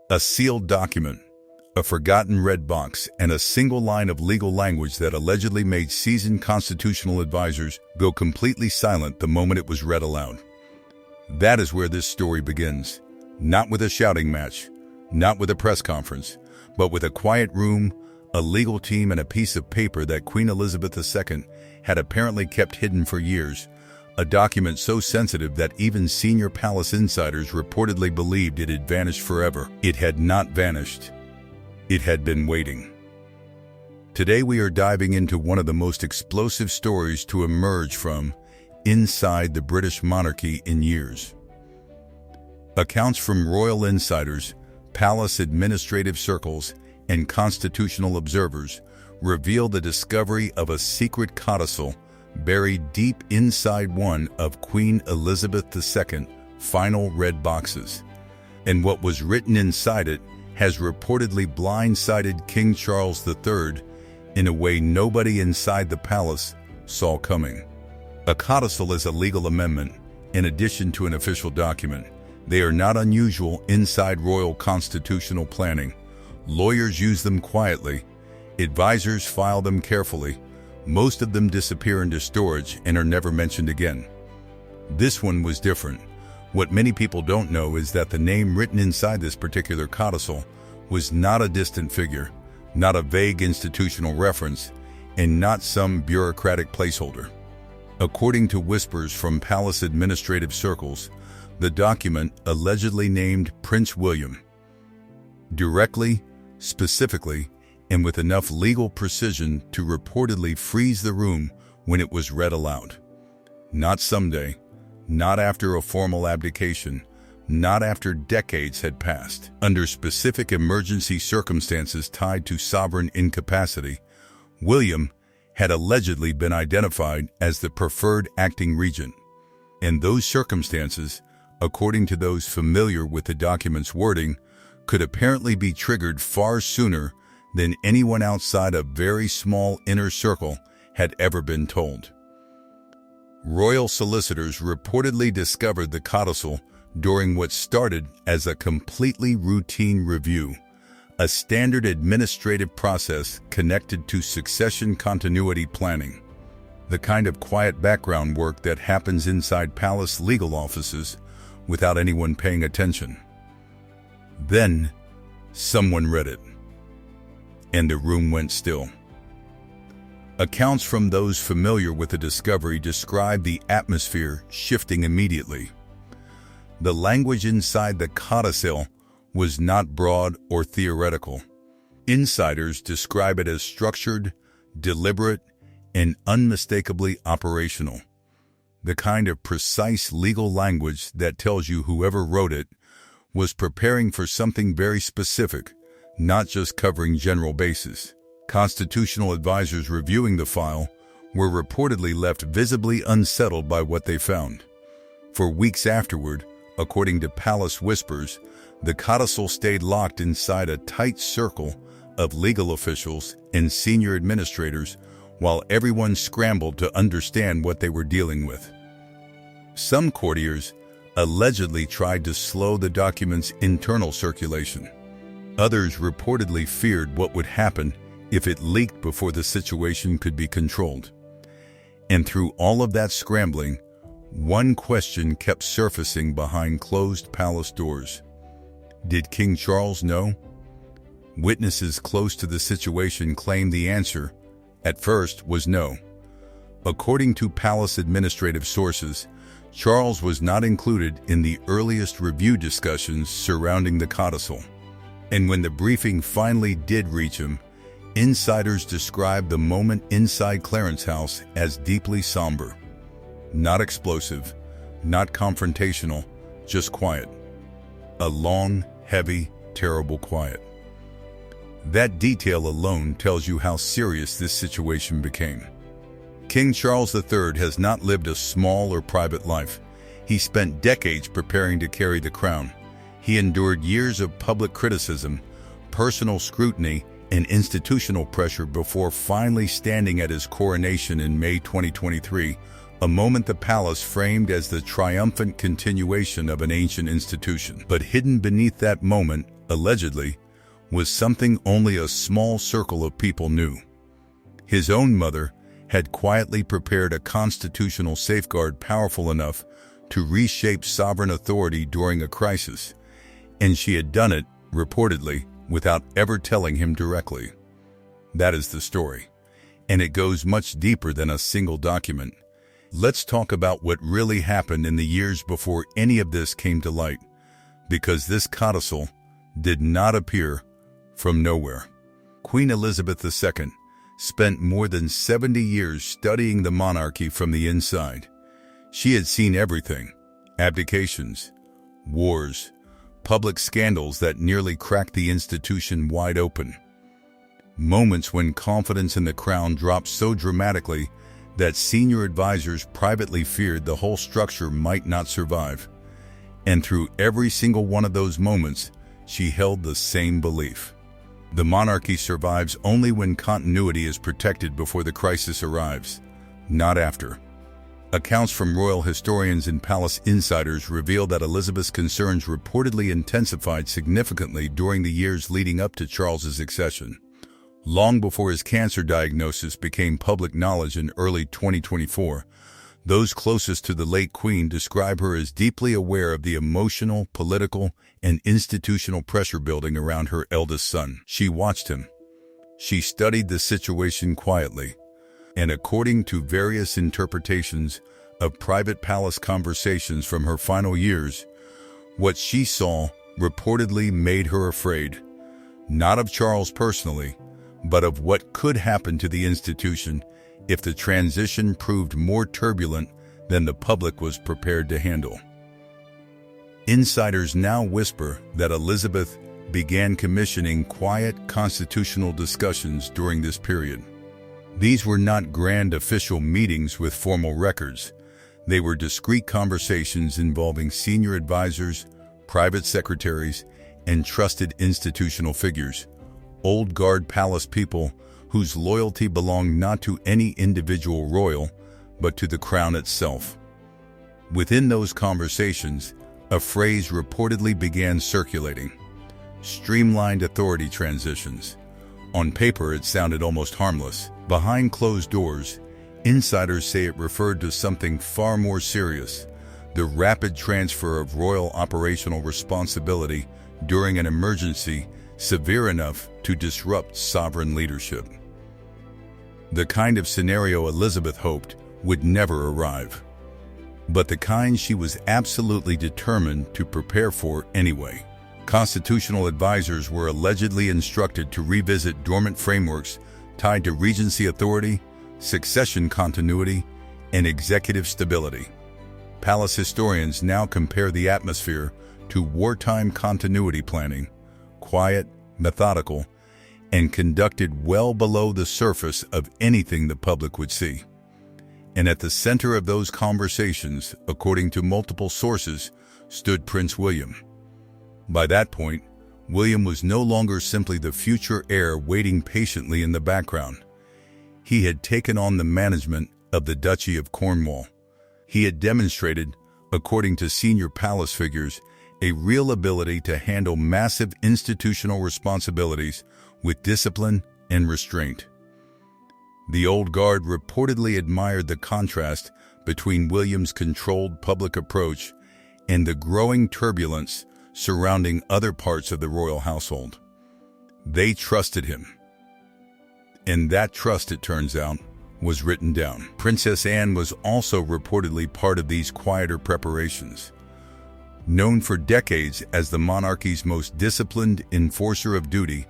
A sealed document, a forgotten red box, and a single line of legal language that allegedly made seasoned constitutional advisors go completely silent the moment it was read aloud. That is where this story begins. Not with a shouting match, not with a press conference, but with a quiet room, a legal team, and a piece of paper that Queen Elizabeth II had apparently kept hidden for years, a document so sensitive that even senior palace insiders reportedly believed it had vanished forever. It had not vanished. It had been waiting. Today we are diving into one of the most explosive stories to emerge from inside the British monarchy in years. Accounts from royal insiders, palace administrative circles, and constitutional observers reveal the discovery of a secret codicil buried deep inside one of Queen Elizabeth II's final red boxes. And what was written inside it has reportedly blindsided King Charles III in a way nobody inside the palace saw coming. A codicil is a legal amendment in addition to an official document. They are not unusual inside royal constitutional planning. Lawyers use them quietly. Advisors file them carefully. Most of them disappear into storage and are never mentioned again. This one was different. What many people don't know is that the name written inside this particular codicil was not a distant figure, not a vague institutional reference, and not some bureaucratic placeholder. According to whispers from palace administrative circles, the document allegedly named Prince William. Directly, specifically, and with enough legal precision to reportedly freeze the room when it was read aloud. Not someday, not after a formal abdication, not after decades had passed. Under specific emergency circumstances tied to sovereign incapacity, William had allegedly been identified as the preferred acting regent. And those circumstances, according to those familiar with the document's wording, could apparently be triggered far sooner than anyone outside a very small inner circle had ever been told. Royal solicitors reportedly discovered the codicil during what started as a completely routine review, a standard administrative process connected to succession continuity planning, the kind of quiet background work that happens inside palace legal offices without anyone paying attention. Then, someone read it, and the room went still. Accounts from those familiar with the discovery describe the atmosphere shifting immediately. The language inside the codicil was not broad or theoretical. Insiders describe it as structured, deliberate, and unmistakably operational. The kind of precise legal language that tells you whoever wrote it was preparing for something very specific, not just covering general bases. Constitutional advisors reviewing the file were reportedly left visibly unsettled by what they found. For weeks afterward, according to palace whispers, the codicil stayed locked inside a tight circle of legal officials and senior administrators while everyone scrambled to understand what they were dealing with. Some courtiers allegedly tried to slow the document's internal circulation. Others reportedly feared what would happen if it leaked before the situation could be controlled. And through all of that scrambling, one question kept surfacing behind closed palace doors. Did King Charles know? Witnesses close to the situation claimed the answer, at first, was no. According to palace administrative sources, Charles was not included in the earliest review discussions surrounding the codicil. And when the briefing finally did reach him, insiders described the moment inside Clarence House as deeply somber. Not explosive, not confrontational, just quiet. A long, heavy, terrible quiet. That detail alone tells you how serious this situation became. King Charles III has not lived a small or private life. He spent decades preparing to carry the crown. He endured years of public criticism, personal scrutiny, and institutional pressure before finally standing at his coronation in May 2023, a moment the palace framed as the triumphant continuation of an ancient institution. But hidden beneath that moment, allegedly, was something only a small circle of people knew. His own mother had quietly prepared a constitutional safeguard powerful enough to reshape sovereign authority during a crisis, and she had done it, reportedly, without ever telling him directly. That is the story, and it goes much deeper than a single document. Let's talk about what really happened in the years before any of this came to light, because this codicil did not appear from nowhere. Queen Elizabeth II spent more than 70 years studying the monarchy from the inside. She had seen everything: abdications, wars, public scandals that nearly cracked the institution wide open. Moments when confidence in the crown dropped so dramatically that senior advisors privately feared the whole structure might not survive. And through every single one of those moments, she held the same belief: the monarchy survives only when continuity is protected before the crisis arrives, not after. Accounts from royal historians and palace insiders reveal that Elizabeth's concerns reportedly intensified significantly during the years leading up to Charles's accession. Long before his cancer diagnosis became public knowledge in early 2024, those closest to the late Queen describe her as deeply aware of the emotional, political, and institutional pressure building around her eldest son. She watched him. She studied the situation quietly, and according to various interpretations of private palace conversations from her final years, what she saw reportedly made her afraid, not of Charles personally, but of what could happen to the institution if the transition proved more turbulent than the public was prepared to handle. Insiders now whisper that Elizabeth began commissioning quiet constitutional discussions during this period. These were not grand official meetings with formal records. They were discreet conversations involving senior advisors, private secretaries, and trusted institutional figures, old guard palace people whose loyalty belonged not to any individual royal, but to the crown itself. Within those conversations, a phrase reportedly began circulating: streamlined authority transitions. On paper, it sounded almost harmless. Behind closed doors, insiders say it referred to something far more serious: the rapid transfer of royal operational responsibility during an emergency severe enough to disrupt sovereign leadership. The kind of scenario Elizabeth hoped would never arrive, but the kind she was absolutely determined to prepare for anyway. Constitutional advisors were allegedly instructed to revisit dormant frameworks tied to regency authority, succession continuity, and executive stability. Palace historians now compare the atmosphere to wartime continuity planning: quiet, methodical, and conducted well below the surface of anything the public would see. And at the center of those conversations, according to multiple sources, stood Prince William. By that point, William was no longer simply the future heir waiting patiently in the background. He had taken on the management of the Duchy of Cornwall. He had demonstrated, according to senior palace figures, a real ability to handle massive institutional responsibilities with discipline and restraint. The old guard reportedly admired the contrast between William's controlled public approach and the growing turbulence surrounding other parts of the royal household. They trusted him. And that trust, it turns out, was written down. Princess Anne was also reportedly part of these quieter preparations. Known for decades as the monarchy's most disciplined enforcer of duty,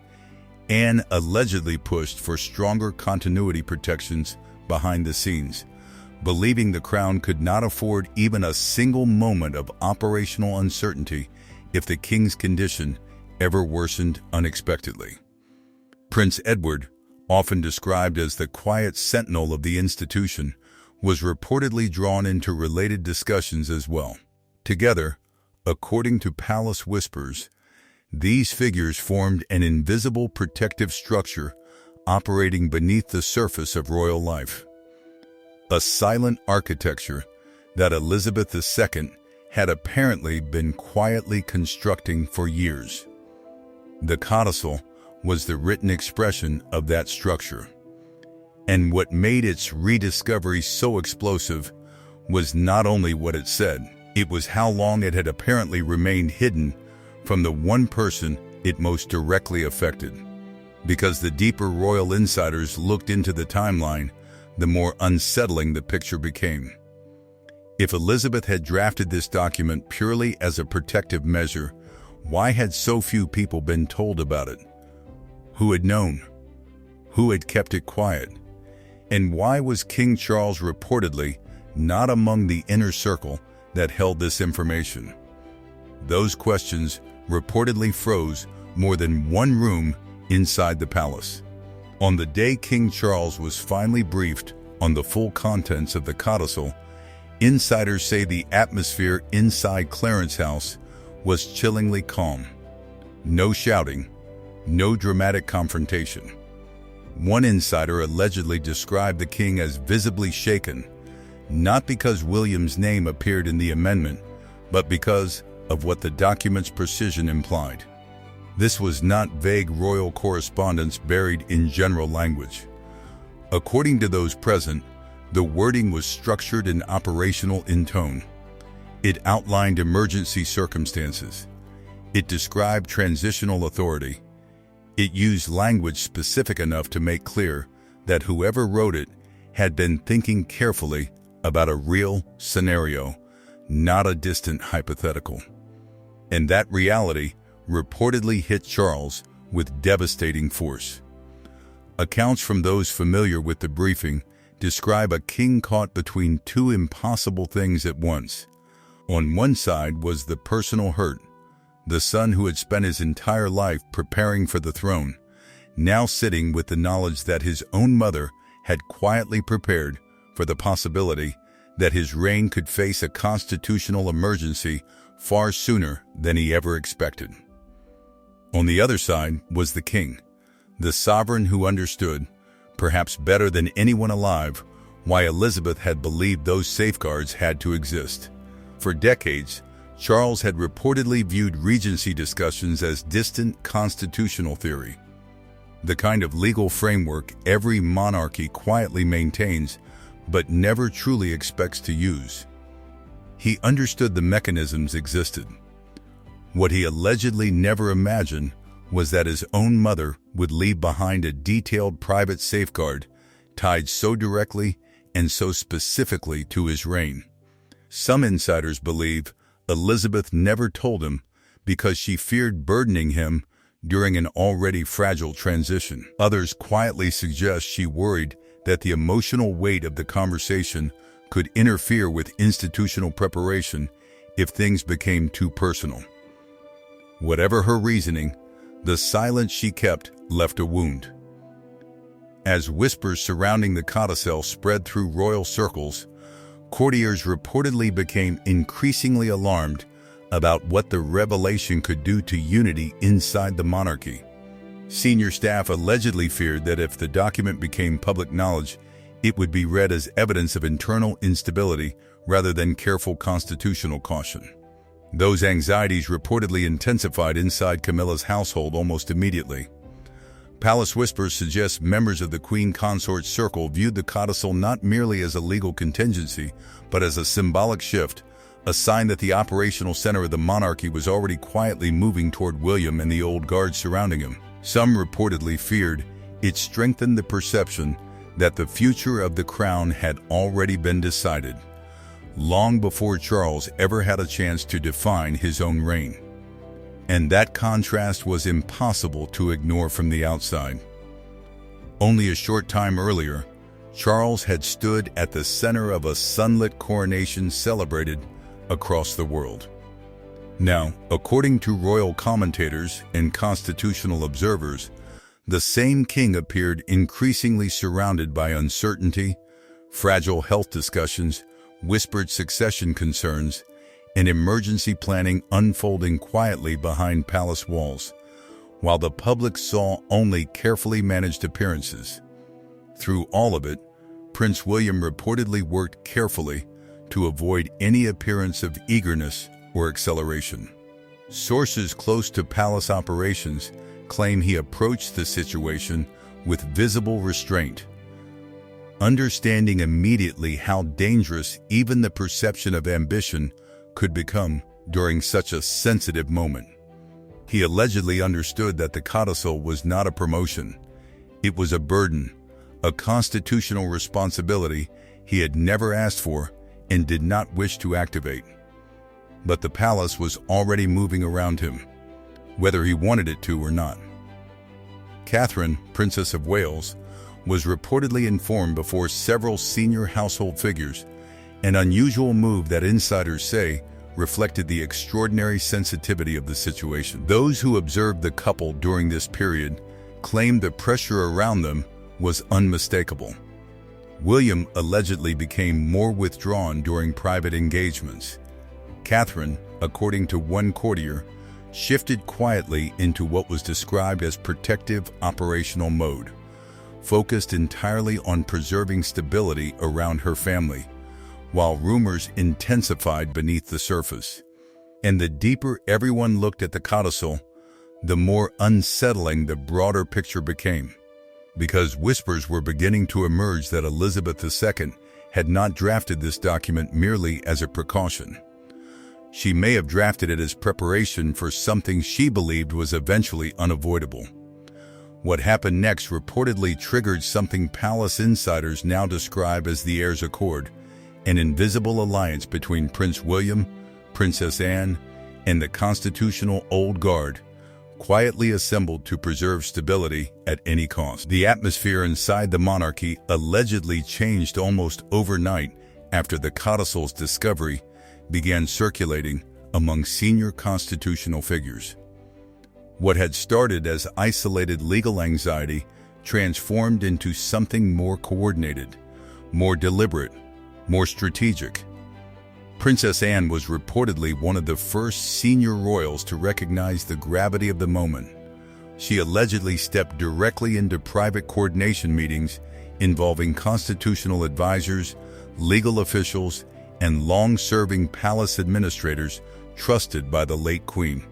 Anne allegedly pushed for stronger continuity protections behind the scenes, believing the crown could not afford even a single moment of operational uncertainty if the king's condition ever worsened unexpectedly. Prince Edward, often described as the quiet sentinel of the institution, was reportedly drawn into related discussions as well. Together, according to palace whispers, these figures formed an invisible protective structure operating beneath the surface of royal life. A silent architecture that Elizabeth II had apparently been quietly constructing for years. The Codicil was the written expression of that structure. And what made its rediscovery so explosive was not only what it said, it was how long it had apparently remained hidden from the one person it most directly affected. Because the deeper royal insiders looked into the timeline, the more unsettling the picture became. If Elizabeth had drafted this document purely as a protective measure, why had so few people been told about it? Who had known? Who had kept it quiet? And why was King Charles reportedly not among the inner circle that held this information? Those questions reportedly froze more than one room inside the palace. On the day King Charles was finally briefed on the full contents of the Codicil, insiders say the atmosphere inside Clarence House was chillingly calm. No shouting, no dramatic confrontation. One insider allegedly described the king as visibly shaken, not because William's name appeared in the amendment, but because of what the document's precision implied. This was not vague royal correspondence buried in general language. According to those present, the wording was structured and operational in tone. It outlined emergency circumstances. It described transitional authority. It used language specific enough to make clear that whoever wrote it had been thinking carefully about a real scenario, not a distant hypothetical. And that reality reportedly hit Charles with devastating force. Accounts from those familiar with the briefing describe a king caught between two impossible things at once. On one side was the personal hurt, the son who had spent his entire life preparing for the throne, now sitting with the knowledge that his own mother had quietly prepared for the possibility that his reign could face a constitutional emergency far sooner than he ever expected. On the other side was the king, the sovereign who understood, perhaps better than anyone alive, why Elizabeth had believed those safeguards had to exist. For decades, Charles had reportedly viewed regency discussions as distant constitutional theory, the kind of legal framework every monarchy quietly maintains but never truly expects to use. He understood the mechanisms existed. What he allegedly never imagined was that his own mother would leave behind a detailed private safeguard tied so directly and so specifically to his reign. Some insiders believe Elizabeth never told him because she feared burdening him during an already fragile transition. Others quietly suggest she worried that the emotional weight of the conversation could interfere with institutional preparation if things became too personal. Whatever her reasoning, the silence she kept left a wound. As whispers surrounding the Codicil spread through royal circles, courtiers reportedly became increasingly alarmed about what the revelation could do to unity inside the monarchy. Senior staff allegedly feared that if the document became public knowledge, it would be read as evidence of internal instability rather than careful constitutional caution. Those anxieties reportedly intensified inside Camilla's household almost immediately. Palace whispers suggest members of the Queen Consort Circle viewed the Codicil not merely as a legal contingency, but as a symbolic shift, a sign that the operational center of the monarchy was already quietly moving toward William and the old guard surrounding him. Some reportedly feared it strengthened the perception that the future of the crown had already been decided, long before Charles ever had a chance to define his own reign. And that contrast was impossible to ignore from the outside. Only a short time earlier, Charles had stood at the center of a sunlit coronation celebrated across the world. Now, according to royal commentators and constitutional observers, the same king appeared increasingly surrounded by uncertainty, fragile health discussions, whispered succession concerns, and emergency planning unfolding quietly behind palace walls, while the public saw only carefully managed appearances. Through all of it, Prince William reportedly worked carefully to avoid any appearance of eagerness or acceleration. Sources close to palace operations claim he approached the situation with visible restraint, understanding immediately how dangerous even the perception of ambition could become during such a sensitive moment. He allegedly understood that the codicil was not a promotion. It was a burden, a constitutional responsibility he had never asked for and did not wish to activate. But the palace was already moving around him, whether he wanted it to or not. Catherine, Princess of Wales, was reportedly informed before several senior household figures, an unusual move that insiders say reflected the extraordinary sensitivity of the situation. Those who observed the couple during this period claimed the pressure around them was unmistakable. William allegedly became more withdrawn during private engagements. Catherine, according to one courtier, shifted quietly into what was described as protective operational mode, focused entirely on preserving stability around her family, while rumors intensified beneath the surface. And the deeper everyone looked at the codicil, the more unsettling the broader picture became, because whispers were beginning to emerge that Elizabeth II had not drafted this document merely as a precaution. She may have drafted it as preparation for something she believed was eventually unavoidable. What happened next reportedly triggered something palace insiders now describe as the Heirs Accord, an invisible alliance between Prince William, Princess Anne, and the constitutional Old Guard, quietly assembled to preserve stability at any cost. The atmosphere inside the monarchy allegedly changed almost overnight after the codicil's discovery began circulating among senior constitutional figures. What had started as isolated legal anxiety transformed into something more coordinated, more deliberate, more strategic. Princess Anne was reportedly one of the first senior royals to recognize the gravity of the moment. She allegedly stepped directly into private coordination meetings involving constitutional advisors, legal officials, and long-serving palace administrators trusted by the late Queen.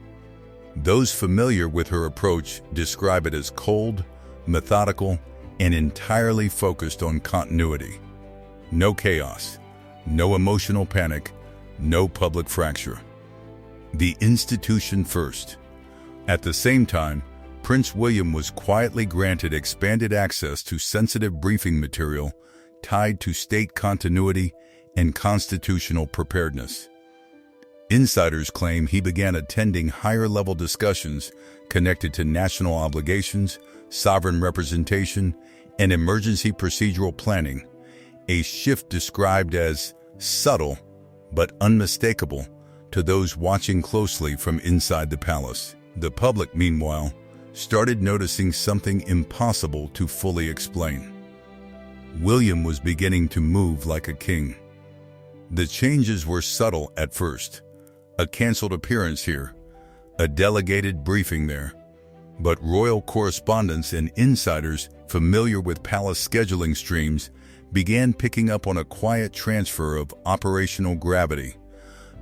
Those familiar with her approach describe it as cold, methodical, and entirely focused on continuity. No chaos, no emotional panic, no public fracture. The institution first. At the same time, Prince William was quietly granted expanded access to sensitive briefing material tied to state continuity and constitutional preparedness. Insiders claim he began attending higher-level discussions connected to national obligations, sovereign representation, and emergency procedural planning, a shift described as subtle but unmistakable to those watching closely from inside the palace. The public, meanwhile, started noticing something impossible to fully explain. William was beginning to move like a king. The changes were subtle at first. A canceled appearance here, a delegated briefing there. But royal correspondents and insiders familiar with palace scheduling streams began picking up on a quiet transfer of operational gravity,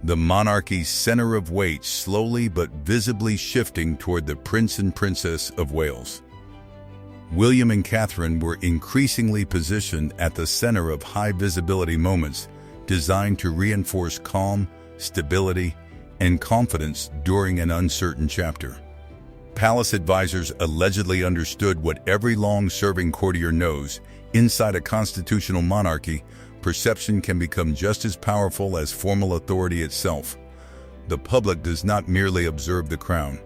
the monarchy's center of weight slowly but visibly shifting toward the Prince and Princess of Wales. William and Catherine were increasingly positioned at the center of high-visibility moments designed to reinforce calm, stability, and confidence during an uncertain chapter. Palace advisors allegedly understood what every long-serving courtier knows: inside a constitutional monarchy, perception can become just as powerful as formal authority itself. The public does not merely observe the crown,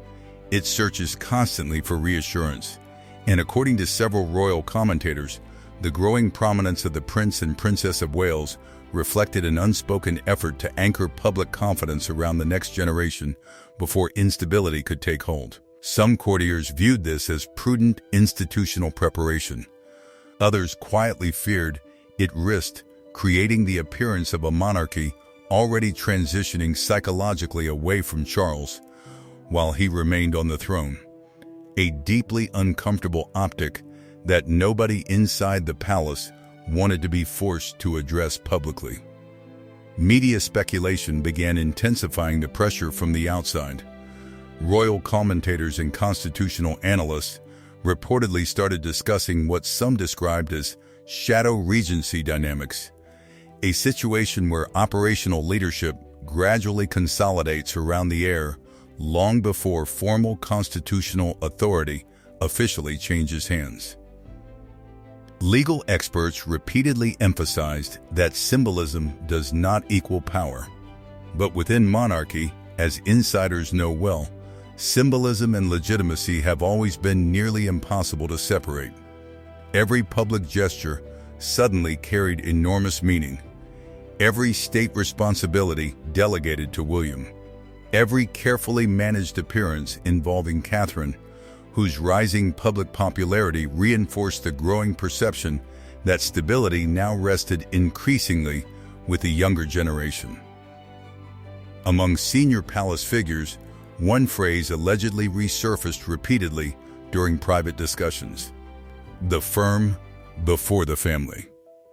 it searches constantly for reassurance. And according to several royal commentators, the growing prominence of the Prince and Princess of Wales reflected an unspoken effort to anchor public confidence around the next generation before instability could take hold. Some courtiers viewed this as prudent institutional preparation. Others quietly feared it risked creating the appearance of a monarchy already transitioning psychologically away from Charles while he remained on the throne. A deeply uncomfortable optic that nobody inside the palace wanted to be forced to address publicly. Media speculation began intensifying the pressure from the outside. royal commentators and constitutional analysts reportedly started discussing what some described as shadow regency dynamics, a situation where operational leadership gradually consolidates around the heir long before formal constitutional authority officially changes hands. Legal experts repeatedly emphasized that symbolism does not equal power. But within monarchy, as insiders know well, symbolism and legitimacy have always been nearly impossible to separate. Every public gesture suddenly carried enormous meaning. Every state responsibility delegated to William. Every carefully managed appearance involving Catherine, whose rising public popularity reinforced the growing perception that stability now rested increasingly with the younger generation. Among senior palace figures, one phrase allegedly resurfaced repeatedly during private discussions: the firm before the family.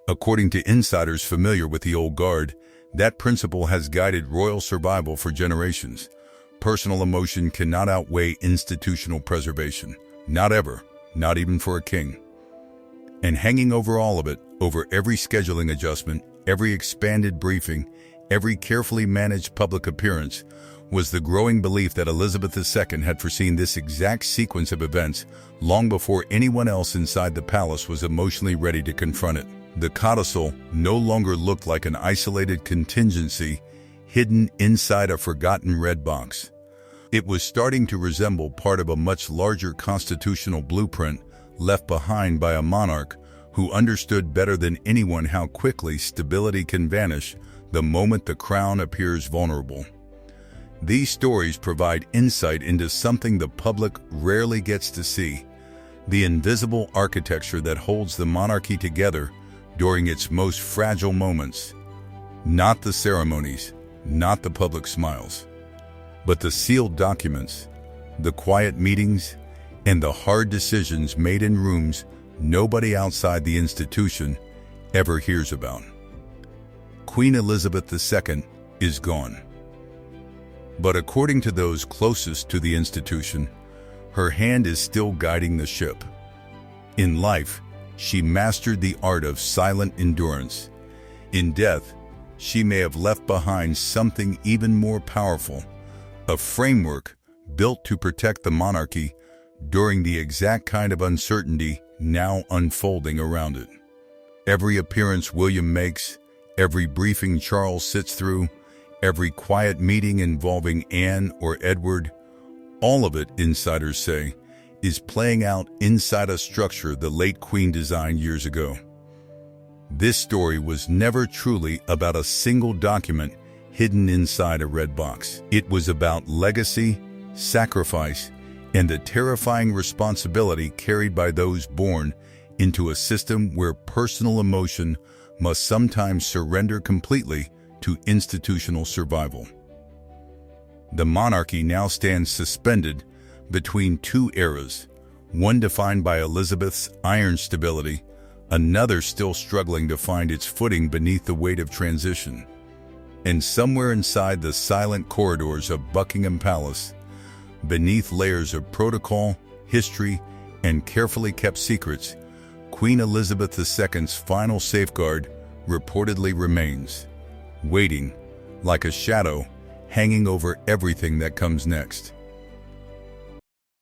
According to insiders familiar with the old guard, that principle has guided royal survival for generations. Personal emotion cannot outweigh institutional preservation. Not ever, not even for a king. And hanging over all of it, over every scheduling adjustment, every expanded briefing, every carefully managed public appearance, was the growing belief that Elizabeth II had foreseen this exact sequence of events long before anyone else inside the palace was emotionally ready to confront it. The Codicil no longer looked like an isolated contingency hidden inside a forgotten red box. It was starting to resemble part of a much larger constitutional blueprint left behind by a monarch who understood better than anyone how quickly stability can vanish the moment the crown appears vulnerable. These stories provide insight into something the public rarely gets to see: the invisible architecture that holds the monarchy together during its most fragile moments. Not the ceremonies, not the public smiles, but the sealed documents, the quiet meetings, and the hard decisions made in rooms nobody outside the institution ever hears about. Queen Elizabeth II is gone. But according to those closest to the institution, her hand is still guiding the ship. In life, she mastered the art of silent endurance. In death, she may have left behind something even more powerful: a framework built to protect the monarchy during the exact kind of uncertainty now unfolding around it. Every appearance William makes, every briefing Charles sits through, every quiet meeting involving Anne or Edward, all of it, insiders say, is playing out inside a structure the late Queen designed years ago. This story was never truly about a single document hidden inside a red box. It was about legacy, sacrifice, and the terrifying responsibility carried by those born into a system where personal emotion must sometimes surrender completely to institutional survival. The monarchy now stands suspended between two eras, one defined by Elizabeth's iron stability, another still struggling to find its footing beneath the weight of transition. And somewhere inside the silent corridors of Buckingham Palace, beneath layers of protocol, history, and carefully kept secrets, Queen Elizabeth II's final safeguard reportedly remains, waiting, like a shadow, hanging over everything that comes next.